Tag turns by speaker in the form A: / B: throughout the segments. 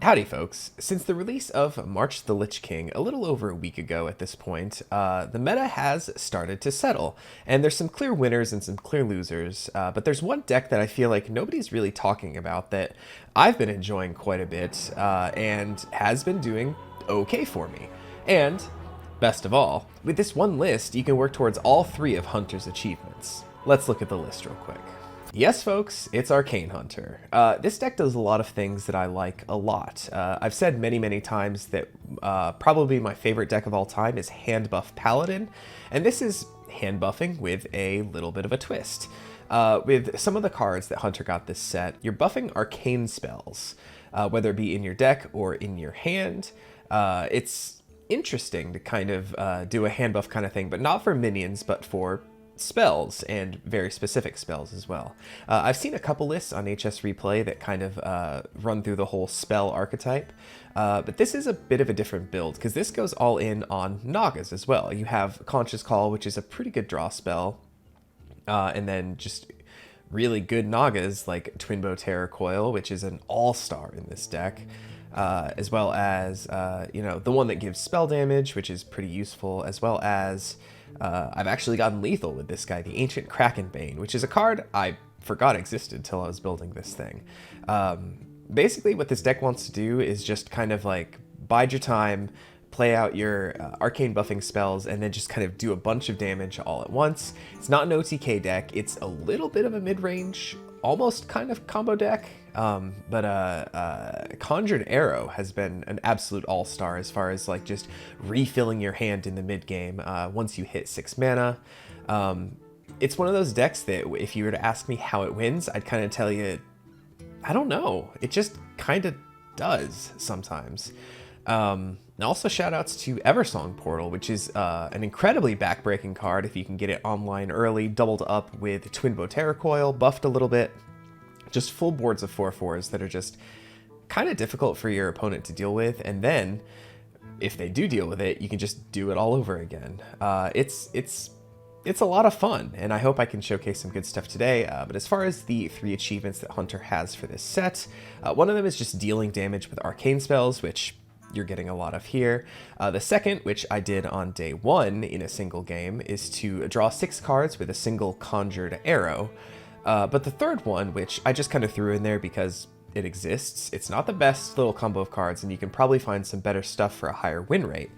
A: Howdy folks. Since the release of March the Lich King a little over a week ago at this point, the meta has started to settle, and there's some clear winners and some clear losers, but there's one deck that I feel like nobody's really talking about that I've been enjoying quite a bit, and has been doing okay for me. And, best of all, with this one list, you can work towards all 3 of Hunter's achievements. Let's look at the list real quick. Yes, folks, it's Arcane Hunter. This deck does a lot of things that I like a lot. I've said many times that probably my favorite deck of all time is Hand Buff Paladin, and this is hand buffing with a little bit of a twist. With some of the cards that Hunter got this set, you're buffing arcane spells, whether it be in your deck or in your hand. It's interesting to kind of do a hand buff kind of thing, but not for minions, but for spells, and very specific spells as well. I've seen a couple lists on HS Replay that kind of run through the whole spell archetype, but this is a bit of a different build because this goes all in on Nagas as well. You have Conch's Call, which is a pretty good draw spell, and then just really good Nagas like Twinbow Terrorcoil, which is an all-star in this deck. As well as, you know, the one that gives spell damage, which is pretty useful, as well as I've actually gotten lethal with this guy, the Ancient Krakenbane, which is a card I forgot existed until I was building this thing. Basically, what this deck wants to do is just kind of like bide your time, play out your arcane buffing spells, and then just kind of do a bunch of damage all at once. It's not an OTK deck. It's a little bit of a mid-range, almost kind of combo deck. But Conjured Arrow has been an absolute all-star as far as like just refilling your hand in the mid-game once you hit 6 mana. It's one of those decks that if you were to ask me how it wins, I'd kind of tell you, I don't know. It just kind of does sometimes. And also shoutouts to Eversong Portal, which is an incredibly backbreaking card if you can get it online early, doubled up with Twinbow Terrorcoil, buffed a little bit. Just full boards of 4/4s that are just kind of difficult for your opponent to deal with, and then if they do deal with it, you can just do it all over again. It's a lot of fun, and I hope I can showcase some good stuff today. But as far as the 3 achievements that Hunter has for this set, one of them is just dealing damage with arcane spells, which you're getting a lot of here. The second, which I did on day 1 in a single game, is to draw 6 cards with a single Conjured Arrow. But the third one, which I just kind of threw in there because it exists, it's not the best little combo of cards, and you can probably find some better stuff for a higher win rate.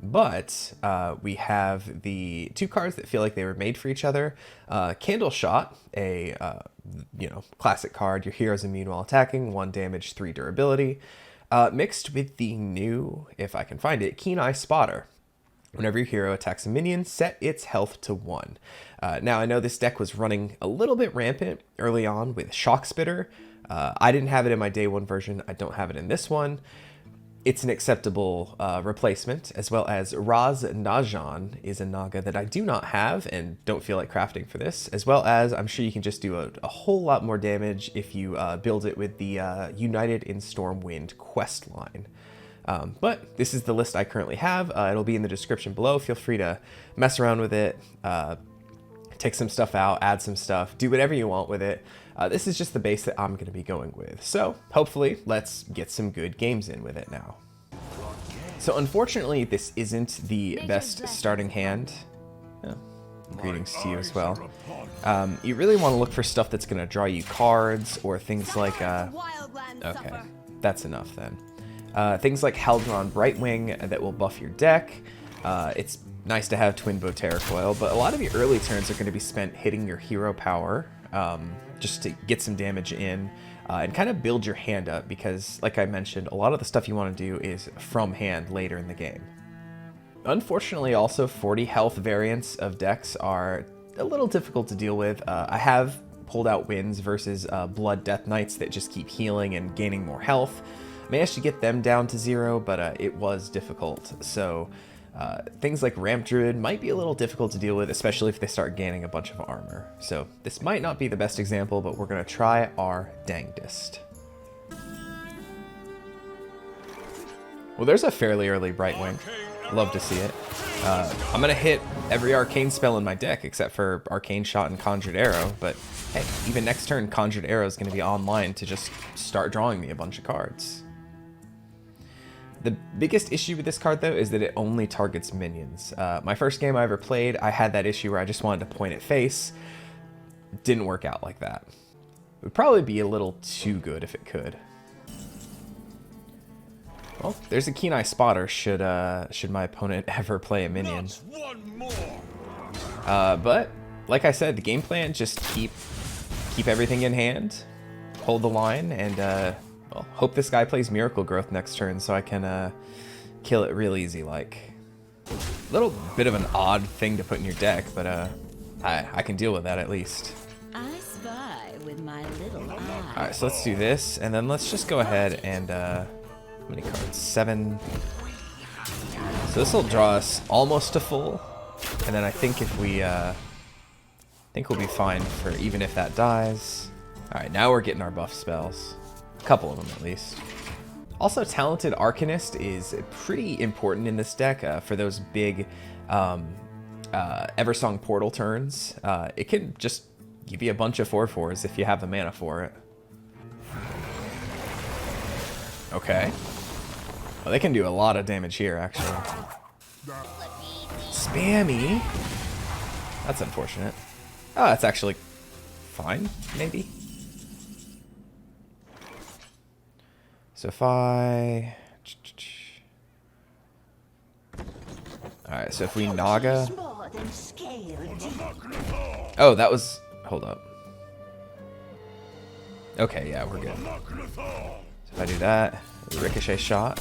A: But we have the 2 cards that feel like they were made for each other. Candleshot, a classic card, your hero's immune while attacking, 1 damage, 3 durability, mixed with the new, if I can find it, Keeneye Spotter. Whenever your hero attacks a minion, set its health to 1. Now, I know this deck was running a little bit rampant early on with Shock Spitter. I didn't have it in my day 1 version. I don't have it in this one. It's an acceptable replacement, as well as Raz Najan is a Naga that I do not have and don't feel like crafting for this, as well as I'm sure you can just do a whole lot more damage if you build it with the United in Stormwind quest line. But this is the list I currently have. It'll be in the description below. Feel free to mess around with it, take some stuff out, add some stuff, do whatever you want with it. This is just the base that I'm going to be going with. So hopefully let's get some good games in with it now. So unfortunately, this isn't the best starting hand. Oh, greetings to you as well. You really want to look for stuff that's going to draw you cards or things like... okay, that's enough then. Things like Halduron Brightwing that will buff your deck. It's nice to have Twinbow Terrorcoil, but a lot of your early turns are going to be spent hitting your hero power just to get some damage in and kind of build your hand up because, like I mentioned, a lot of the stuff you want to do is from hand later in the game. Unfortunately, also 40 health variants of decks are a little difficult to deal with. I have pulled out wins versus Blood Death Knights that just keep healing and gaining more health. Managed to get them down to 0, but it was difficult. So things like Ramp Druid might be a little difficult to deal with, especially if they start gaining a bunch of armor. So this might not be the best example, but we're going to try our dangdest. Well, there's a fairly early Brightwing. Love to see it. I'm going to hit every arcane spell in my deck except for Arcane Shot and Conjured Arrow, but hey, even next turn, Conjured Arrow is going to be online to just start drawing me a bunch of cards. The biggest issue with this card, though, is that it only targets minions. My first game I ever played, I had that issue where I just wanted to point at face. Didn't work out like that. It would probably be a little too good if it could. Well, there's a Keeneye Spotter should my opponent ever play a minion. But, like I said, the game plan, just keep everything in hand, hold the line, and well, hope this guy plays Miracle Growth next turn so I can kill it real easy like. A little bit of an odd thing to put in your deck, but I can deal with that at least.
B: I spy with my little eye.
A: Alright, so let's do this, and then let's just go ahead and how many cards? 7. So this will draw us almost to full, and then I think if we think we'll be fine for even if that dies. Alright, now we're getting our buff spells. A couple of them at least. Also, Talented Arcanist is pretty important in this deck for those big Eversong Portal turns. It can just give you a bunch of 4/4s if you have the mana for it. Okay. Well, they can do a lot of damage here, actually. Spammy. That's unfortunate. Oh, that's actually fine, maybe. So if I... Alright, so if we Naga... Oh, that was... Hold up. Okay, yeah, we're good. So if I do that, Ricochet Shot.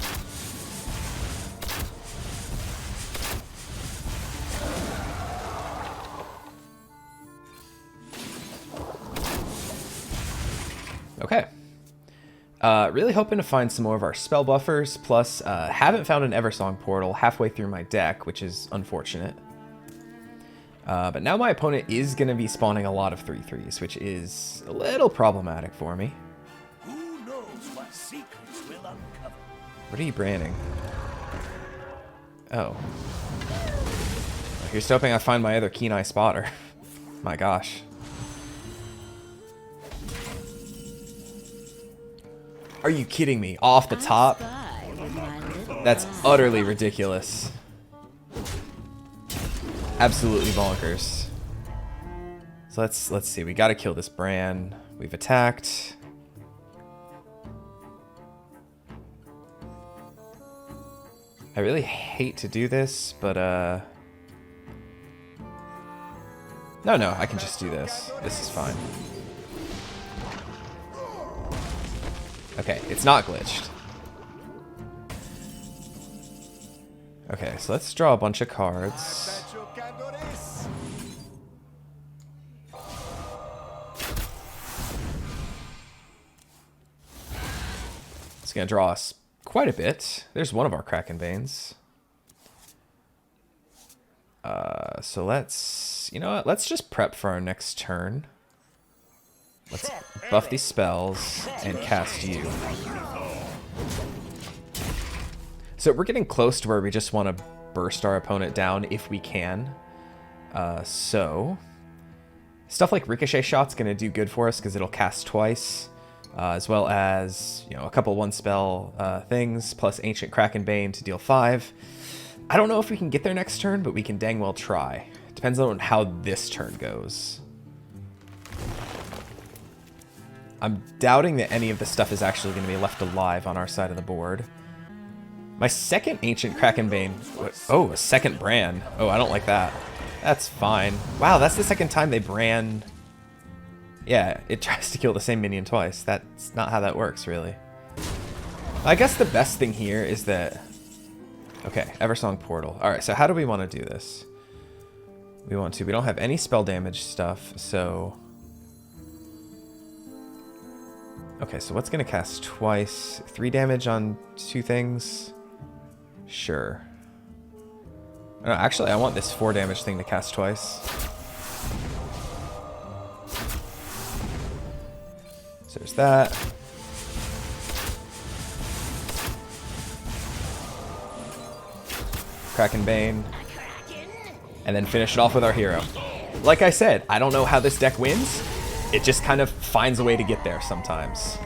A: Okay. Really hoping to find some more of our spell buffers, plus haven't found an Eversong Portal halfway through my deck, which is unfortunate. But now my opponent is going to be spawning a lot of 3/3s, which is a little problematic for me.
C: Who knows what secrets will uncover?
A: What are you branding? Oh. Here's hoping I find my other Keeneye Spotter. My gosh. Are you kidding me? Off the top? That's utterly ridiculous. Absolutely bonkers. So let's see. We gotta kill this Bran. We've attacked. I really hate to do this, but no, I can just do this. This is fine. Okay, it's not glitched. Okay, so let's draw a bunch of cards. It's gonna draw us quite a bit. There's one of our Krakenbanes. So let's, you know what? Let's just prep for our next turn. Let's buff these spells and cast you. So we're getting close to where we just want to burst our opponent down if we can. So stuff like Ricochet Shot's going to do good for us because it'll cast twice, as well as, you know, a couple one spell things, plus Ancient Krakenbane to deal 5. I don't know if we can get there next turn, but we can dang well try. Depends on how this turn goes. I'm doubting that any of this stuff is actually going to be left alive on our side of the board. My second Ancient Krakenbane... Oh, a second Bran. Oh, I don't like that. That's fine. Wow, that's the second time they Bran... Yeah, it tries to kill the same minion twice. That's not how that works, really. I guess the best thing here is that... Okay, Eversong Portal. Alright, so how do we want to do this? We don't have any spell damage stuff, so... Okay, so what's going to cast twice? 3 damage on 2 things? Sure. No, actually, I want this 4 damage thing to cast twice. So there's that. Krakenbane, and then finish it off with our hero. Like I said, I don't know how this deck wins. It just kind of finds a way to get there sometimes.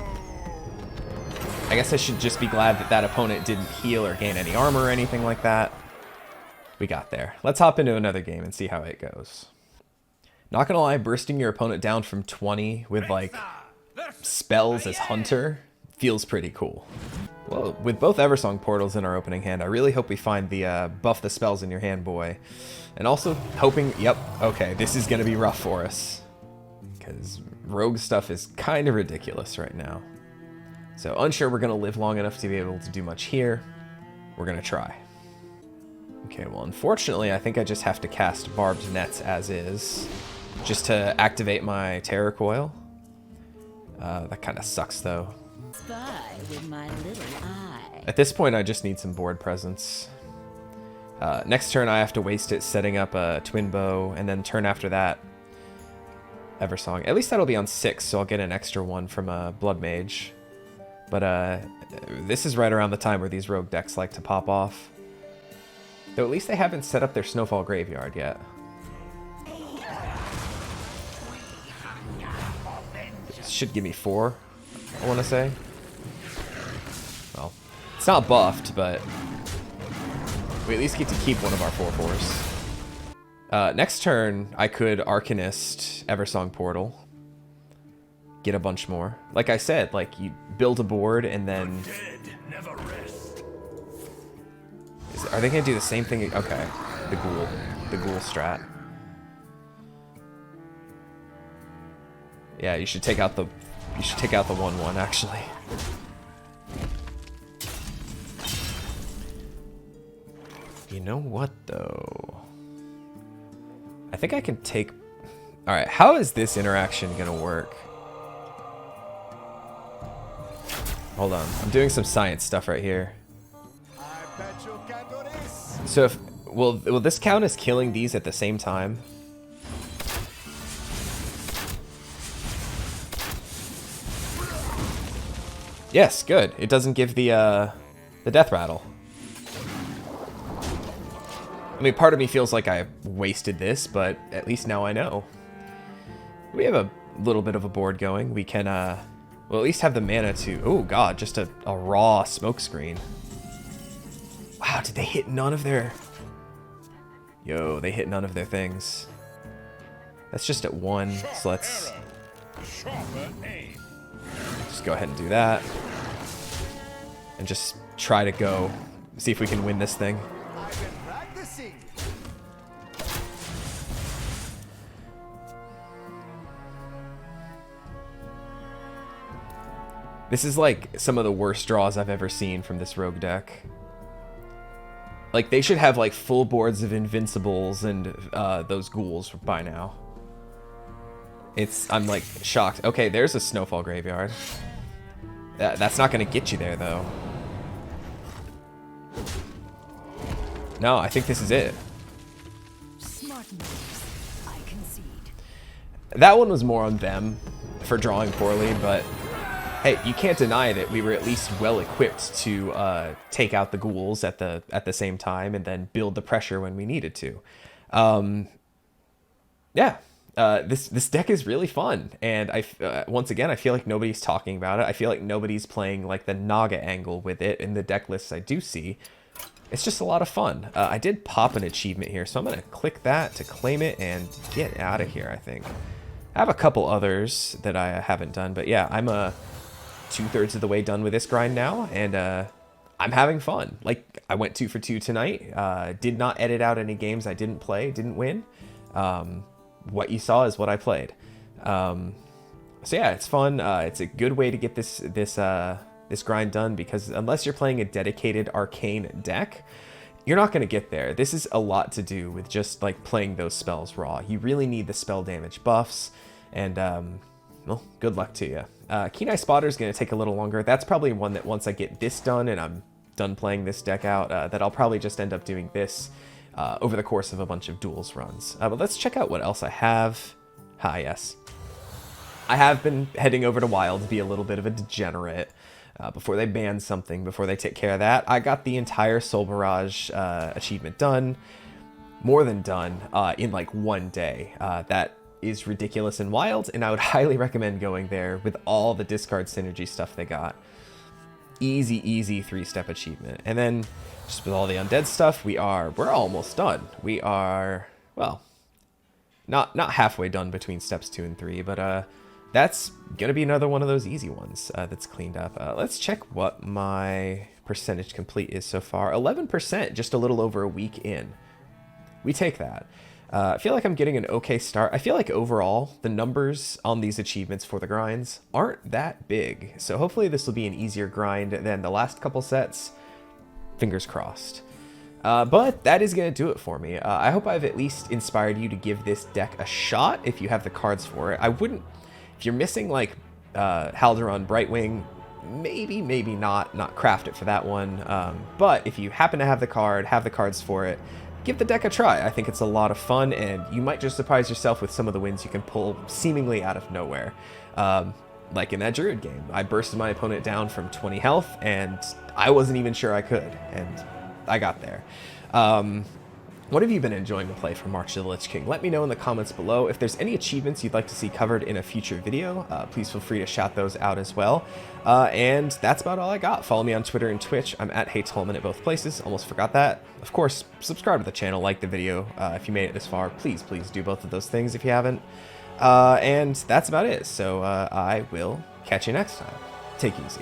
A: I guess I should just be glad that that opponent didn't heal or gain any armor or anything like that. We got there. Let's hop into another game and see how it goes. Not gonna lie, bursting your opponent down from 20 with like spells as Hunter feels pretty cool. Well, with both Eversong Portals in our opening hand, I really hope we find the buff the spells in your hand boy. And also hoping, yep, okay, this is gonna be rough for us. Because rogue stuff is kind of ridiculous right now. So unsure we're gonna live long enough to be able to do much here. We're gonna try. Okay, well unfortunately I think I just have to cast Barbed Nets as is. Just to activate my Terrorcoil. That kind of sucks though.
B: Spy with my little eye.
A: At this point I just need some board presence. Next turn I have to waste it setting up a Twinbow, and then turn after that Eversong. At least that'll be on 6, so I'll get an extra one from a Bloodmage. But this is right around the time where these rogue decks like to pop off. Though at least they haven't set up their Snowfall Graveyard yet. This should give me 4, I want to say. Well, it's not buffed, but we at least get to keep one of our 4/4s. Next turn, I could Arcanist Eversong Portal. Get a bunch more. Like I said, like you build a board and then... Are they gonna do the same thing? Okay, the ghoul strat. Yeah, you should take out the 1/1 actually. You know what though? I think I can take... Alright, how is this interaction gonna work? Hold on, I'm doing some science stuff right here. So if... Will this count as killing these at the same time? Yes, good. It doesn't give the death rattle. I mean, part of me feels like I wasted this, but at least now I know. We have a little bit of a board going. We can, well, at least have the mana to... Oh, God, just a raw smoke screen. Wow, did they hit none of their... Yo, they hit none of their things. That's just at 1, so let's... Just go ahead and do that. And just try to go. See if we can win this thing. This is like some of the worst draws I've ever seen from this rogue deck. Like they should have like full boards of invincibles and those ghouls by now. I'm like shocked. Okay, there's a Snowfall Graveyard. That's not gonna get you there though. No, I think this is it.
B: Smart moves, I concede.
A: That one was more on them for drawing poorly, but hey, you can't deny that we were at least well equipped to take out the ghouls at the same time and then build the pressure when we needed to. Yeah, this deck is really fun, and once again I feel like nobody's talking about it. I feel like nobody's playing like the Naga angle with it in the deck lists I do see. It's just a lot of fun. I did pop an achievement here, so I'm gonna click that to claim it and get out of here. I think I have a couple others that I haven't done, but yeah, I'm 2/3 of the way done with this grind now, and I'm having fun. Like, I went 2 for 2 tonight. Did not edit out any games I didn't play, didn't win. What you saw is what I played. So yeah, it's fun. It's a good way to get this grind done, because unless you're playing a dedicated arcane deck, you're not going to get there. This is a lot to do with just like playing those spells raw. You really need the spell damage buffs, and well, good luck to you. Keeneye Spotter is going to take a little longer. That's probably one that once I get this done and I'm done playing this deck out, that I'll probably just end up doing this over the course of a bunch of duels runs. But let's check out what else I have. Yes. I have been heading over to Wild to be a little bit of a degenerate. before they ban something, before they take care of that. I got the entire Soul Barrage achievement done, more than done, in like one day. That is ridiculous and wild, and I would highly recommend going there with all the discard synergy stuff they got. Easy 3-step achievement. And then just with all the undead stuff, we're almost done. We are, well, not halfway done between steps 2 and 3, but that's gonna be another one of those easy ones that's cleaned up. Let's check what my percentage complete is so far. 11%, just a little over a week in. We take that. I feel like I'm getting an okay start. I feel like overall, the numbers on these achievements for the grinds aren't that big. So hopefully this will be an easier grind than the last couple sets. Fingers crossed. But that is going to do it for me. I hope I've at least inspired you to give this deck a shot if you have the cards for it. I wouldn't, if you're missing like Halduron Brightwing, maybe not craft it for that one. But if you happen to have the card, have the cards for it, give the deck a try. I think it's a lot of fun, and you might just surprise yourself with some of the wins you can pull seemingly out of nowhere. Like in that Druid game, I bursted my opponent down from 20 health, and I wasn't even sure I could, and I got there. What have you been enjoying to play for March of the Lich King? Let me know in the comments below. If there's any achievements you'd like to see covered in a future video, please feel free to shout those out as well. And that's about all I got. Follow me on Twitter and Twitch. I'm at HatesHolman at both places. Almost forgot that. Of course, subscribe to the channel, like the video. If you made it this far, please do both of those things if you haven't. And that's about it. So I will catch you next time. Take it easy.